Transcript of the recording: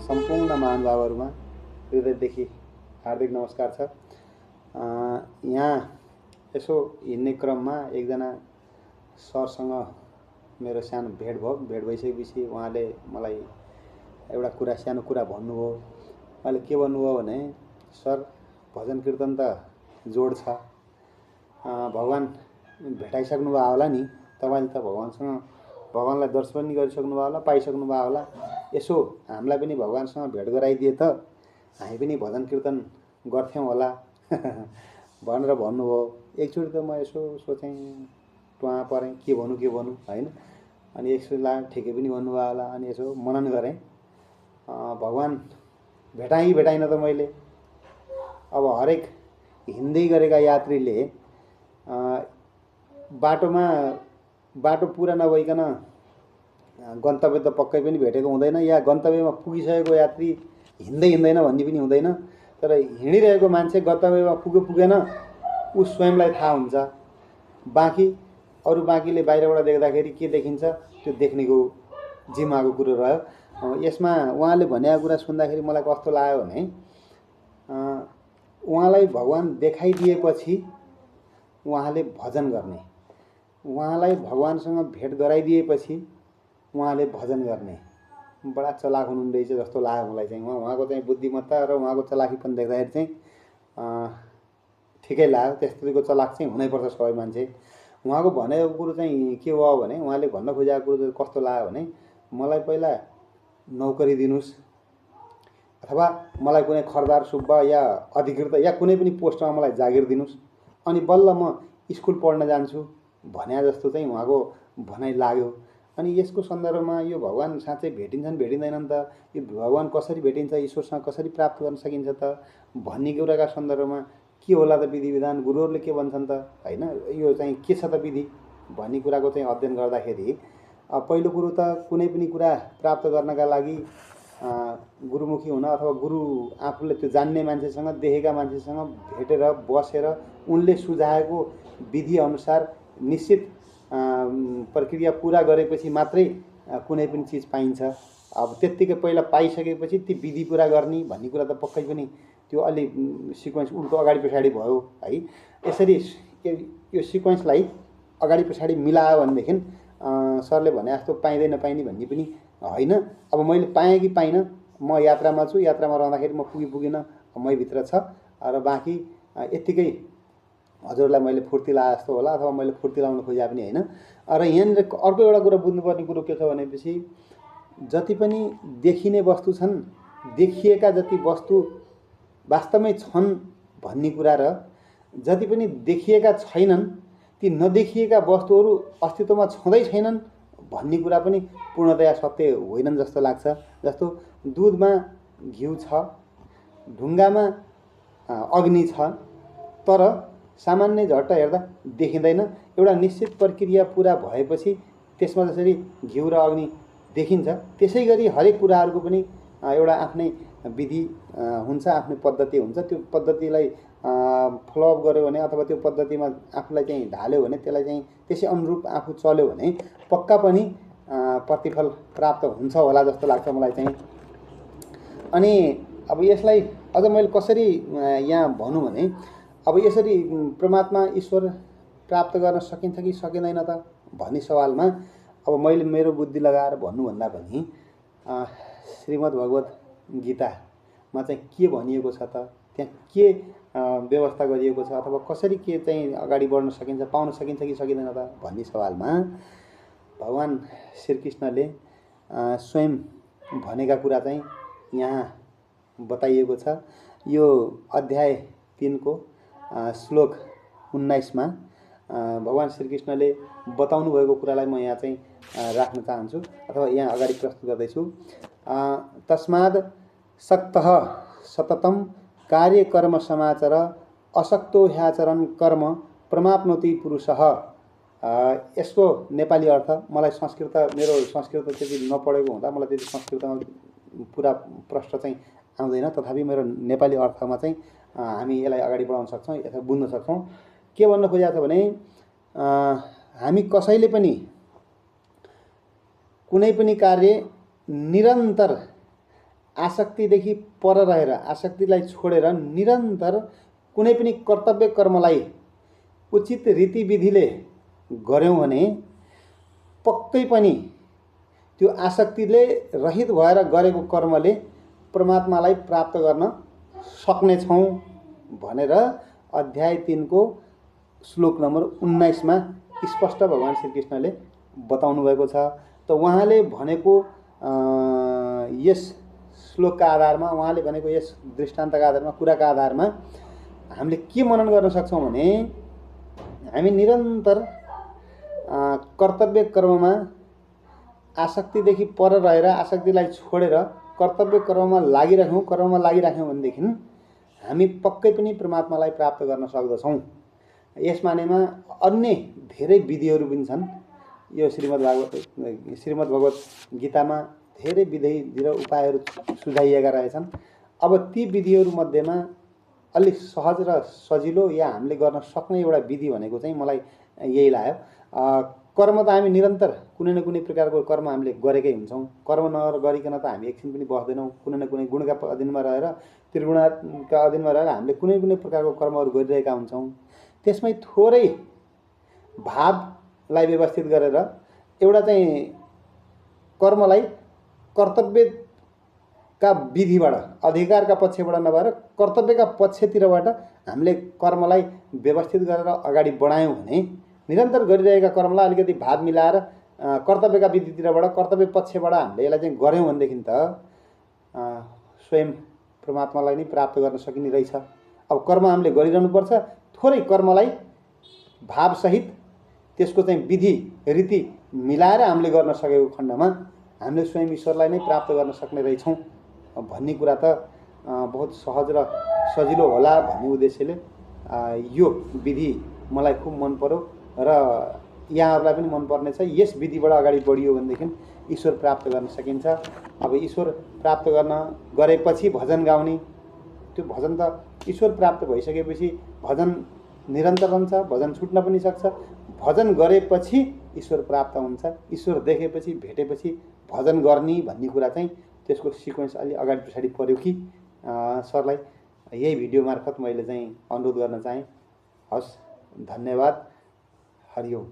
सम्पूर्ण महानुभावहरुमा हृदयदेखि हार्दिक नमस्कार छ। यहाँ यसो हिँड्ने क्रममा एकजना सरसँग मेरो सानो भेट भयो। भेट भइसकेपछि उहाँले मलाई एउटा सानो कुरा भन्नुभयो। उहाँले के भन्नुभयो भने, सर भजन कीर्तन त जोड छ, भगवान भेटाइसक्नु भयो होला नि, तपाईले त भगवानलाई दर्शन पनि गरिसक्नु भयो होला, पाइसक्नु भयो होला, यसो हामीलाई पनि भगवानसँग भेट गराइदिए त हामी पनि भजन कीर्तन गर्थ्यौं होला भनेर भन्नुभयो। एकचोटि त म यसो सोचेँ, टुवा परेँ, के भन्नु हैन। अनि एकचोटि लाग्यो ठिकै पनि भन्नुभयो होला। अनि यसो मनन गरेँ, भगवान भेटाइन त मैले। अब हरेक हिँड्दै गरेका यात्रीले बाटो पुरा नभइकन गन्तव्य त पक्कै पनि भेटेको हुँदैन, या गन्तव्यमा पुगिसकेको यात्री हिँड्दैन भन्ने पनि हुँदैन। तर हिँडिरहेको मान्छे गन्तव्यमा पुगेन उ स्वयंलाई थाहा हुन्छ। बाँकीले बाहिरबाट देख्दाखेरि के देखिन्छ त्यो देख्नेको जिम्माको कुरो रह्यो। यसमा उहाँले भनेको कुरा सुन्दाखेरि मलाई कस्तो लाग्यो भने, उहाँलाई भगवान देखाइदिएपछि उहाँले भजन गर्ने, उहाँलाई भगवानसँग भेट गराइदिएपछि उहाँले भजन गर्ने, बडा चलाक हुनुहुँदैछ जस्तो लाग्यो मलाई चाहिँ। उहाँको चाहिँ बुद्धिमत्ता र उहाँको चलाकीपन देख्दाखेरि चाहिँ ठिकै लाग्यो। त्यस्तैको चलाक चाहिँ हुनैपर्छ सबै मान्छे। उहाँको भनेको कुरो चाहिँ के भयो भने, उहाँले भन्न खोजेको कुरो चाहिँ कस्तो लाग्यो भने, मलाई पहिला नौकरी दिनुस् अथवा मलाई कुनै खरदार सुब्बा या अधिकृत या कुनै पनि पोस्टमा मलाई जागिर दिनुस्, अनि बल्ल म स्कुल पढ्न जान्छु भन्या जस्तो चाहिँ उहाँको भनाइ लाग्यो। अनि यसको सन्दर्भमा यो भगवान साँच्चै भेटिँदैनन् त, यो भगवान कसरी भेटिन्छ, ईश्वरसँग कसरी प्राप्त गर्न सकिन्छ त भन्ने कुराका सन्दर्भमा के होला त विधि विधान, गुरुहरूले के भन्छन् त हैन, यो चाहिँ के छ त विधि भन्ने कुराको चाहिँ अध्ययन गर्दाखेरि पहिलो कुरो त कुनै पनि कुरा प्राप्त गर्नका लागि गुरुमुखी हुन अथवा गुरु आफूले त्यो जान्ने मान्छेसँग, देखेका मान्छेसँग भेटेर बसेर उनले सुझाएको विधि अनुसार निश्चित प्रक्रिया पूरा गरेपछि मात्रै कुनै पनि चीज पाइन्छ। अब त्यत्तिकै पहिला पाइसकेपछि ती विधि पूरा गर्ने भन्ने कुरा त पक्कै पनि त्यो अलि सिक्वेन्स उल्टो अगाडि पछाडि भयो है। यसरी यो सिक्वेन्सलाई अगाडि पछाडि मिलायो भनेदेखि सरले भने जस्तो पाइँदै नपाइने भन्ने पनि होइन। अब मैले पाएँ कि पाइनँ, म यात्रामा छु, यात्रामा रहँदाखेरि म पुगिनँ, मैभित्र छ, र बाँकी यत्तिकै हजुरलाई मैले फुर्ती लाए जस्तो होला अथवा मैले फुर्ती लाउन खोजे पनि होइन। र यहाँनिर अर्को एउटा कुरा बुझ्नुपर्ने कुरो के छ भनेपछि, जति पनि देखिने वस्तु छन्, देखिएका जति वस्तु वास्तवमै छन् भन्ने कुरा र जति पनि देखिएका छैनन् ती नदेखिएका वस्तुहरू अस्तित्वमा छँदै छैनन् भन्ने कुरा पनि पूर्णतया सत्य होइनन् जस्तो लाग्छ। जस्तो दुधमा घिउ छ, ढुङ्गामा अग्नि छ, तर सामान्य झट्ट हेर्दा देखिँदैन। एउटा निश्चित प्रक्रिया पूरा भएपछि त्यसमा जसरी घिउ र अग्नि देखिन्छ, त्यसै गरी हरेक कुराहरूको पनि एउटा आफ्नै विधि हुन्छ, आफ्नै पद्धति हुन्छ। त्यो पद्धतिलाई फलोअप गर्यो भने अथवा त्यो पद्धतिमा आफूलाई चाहिँ ढाल्यो भने, त्यसलाई चाहिँ त्यसै अनुरूप आफू चल्यो भने पक्का पनि प्रतिफल प्राप्त हुन्छ होला जस्तो लाग्छ मलाई चाहिँ। अनि अब यसलाई अझ मैले कसरी यहाँ भनौँ भने, अब यसरी परमात्मा ईश्वर प्राप्त गर्न सकिन्छ कि सकिँदैन त भन्ने सवालमा अब मैले मेरो बुद्धि लगाएर भन्नुभन्दा पनि श्रीमद् भगवत गीतामा चाहिँ के भनिएको छ त, त्यहाँ के व्यवस्था गरिएको छ, अथवा कसरी के चाहिँ अगाडि बढ्न सकिन्छ, पाउन सकिन्छ कि सकिँदैन त भन्ने सवालमा भगवान श्रीकृष्णले स्वयं भनेका कुरा चाहिँ यहाँ बताइएको छ। यो अध्याय 3 को श्लोक 19 मा भगवान श्रीकृष्णले बताउनु भएको कुरालाई म यहाँ चाहिँ राख्न चाहन्छु अथवा यहाँ अगाडि प्रस्तुत गर्दैछु। तस्माद् सक्तः सततं कार्य कर्म समाचर असक्तो ह्याचरन् कर्म प्रमाप्नोति पुरुषः। यसको नेपाली अर्थ मलाई मेरो संस्कृत त्यति नपढेको हुँदा मलाई त्यति संस्कृतमा पुरा प्रश्न चाहिँ आउँदैन, तथापि मेरो नेपाली अर्थमा चाहिँ हामी यसलाई अगाडि बढाउन सक्छौँ अथवा बुझ्न सक्छौँ। के भन्न खोजेको छ भने, हामी कसैले पनि कुनै पनि कार्य निरन्तर आसक्तिदेखि पर रहेर आसक्तिलाई छोडेर निरन्तर कुनै पनि कर्तव्य कर्मलाई उचित रीतिविधिले गऱ्यौँ भने पक्कै पनि त्यो आसक्तिले रहित भएर गरेको कर्मले परमात्मालाई प्राप्त गर्न सक्नेछौँ भनेर अध्याय 3 को श्लोक नम्बर 19 मा स्पष्ट भगवान श्रीकृष्णले बताउनु भएको छ। त उहाँले भनेको यस श्लोकका आधारमा, उहाँले भनेको यस दृष्टान्तका आधारमा, कुराका आधारमा हामीले के मनन गर्न सक्छौँ भने हामी निरन्तर कर्तव्य कर्ममा आसक्तिदेखि पर रहेर आसक्तिलाई छोडेर कर्तव्य कर्ममा लागिराख्यौँ भनेदेखि हामी पक्कै पनि परमात्मालाई प्राप्त गर्न सक्दछौँ। यस मानेमा अन्य धेरै विधिहरू पनि छन्। यो श्रीमद् भगवत गीतामा धेरै विधि र उपायहरू सुझाइएका रहेछन्। अब ती विधिहरू मध्येमा अलिक सहज र सजिलो या हामीले गर्न सक्ने एउटा विधि भनेको चाहिँ मलाई यही लाग्यो। कर्म त हामी निरन्तर कुनै न कुनै प्रकारको कर्म हामीले गरेकै हुन्छौँ। कर्म नगरिकन त हामी एकछिन पनि बस्दैनौँ। कुनै न कुनै गुणका अधीनमा रहेर, त्रिगुणका अधीनमा रहेर हामीले कुनै कुनै प्रकारको कर्महरू गरिरहेका हुन्छौँ। त्यसमै थोरै भावलाई व्यवस्थित गरेर एउटा चाहिँ कर्मलाई कर्तव्यका विधिबाट, अधिकारका पक्षबाट नभएर कर्तव्यका पक्षतिरबाट हामीले कर्मलाई व्यवस्थित गरेर अगाडि बढायौँ भने निरन्तर गरिरहेका कर्मलाई अलिकति भाव मिलाएर कर्तव्यका विधितिरबाट, कर्तव्य पक्षबाट हामीले यसलाई चाहिँ गऱ्यौँ भनेदेखि त स्वयं परमात्मालाई नै प्राप्त गर्न सकिने रहेछ। अब कर्म हामीले गरिरहनुपर्छ। थोरै कर्मलाई भावसहित त्यसको चाहिँ विधि रीति मिलाएर हामीले गर्न सकेको खण्डमा हामीले स्वयं ईश्वरलाई नै प्राप्त गर्न सक्ने रहेछौँ भन्ने कुरा त बहुत सहज र सजिलो होला भन्ने उद्देश्यले यो विधि मलाई खुब मन पर्यो र यहाँहरूलाई पनि मन पर्नेछ। यस विधिबाट अगाडि बढियो भनेदेखि ईश्वर प्राप्त गर्न सकिन्छ। अब ईश्वर प्राप्त गरेपछि भजन गाउने, त्यो भजन त ईश्वर प्राप्त भइसकेपछि भजन निरन्तर रहन्छ, भजन छुट्न पनि सक्छ। भजन गरेपछि ईश्वर प्राप्त हुन्छ, ईश्वर देखेपछि भेटेपछि भजन गर्ने भन्ने कुरा चाहिँ त्यसको सिक्वेन्स अलि अगाडि पछाडि पर्यो कि सरलाई यही भिडियो मार्फत मैले चाहिँ अनुरोध गर्न चाहेँ। हस्, धन्यवाद। हरि ओम।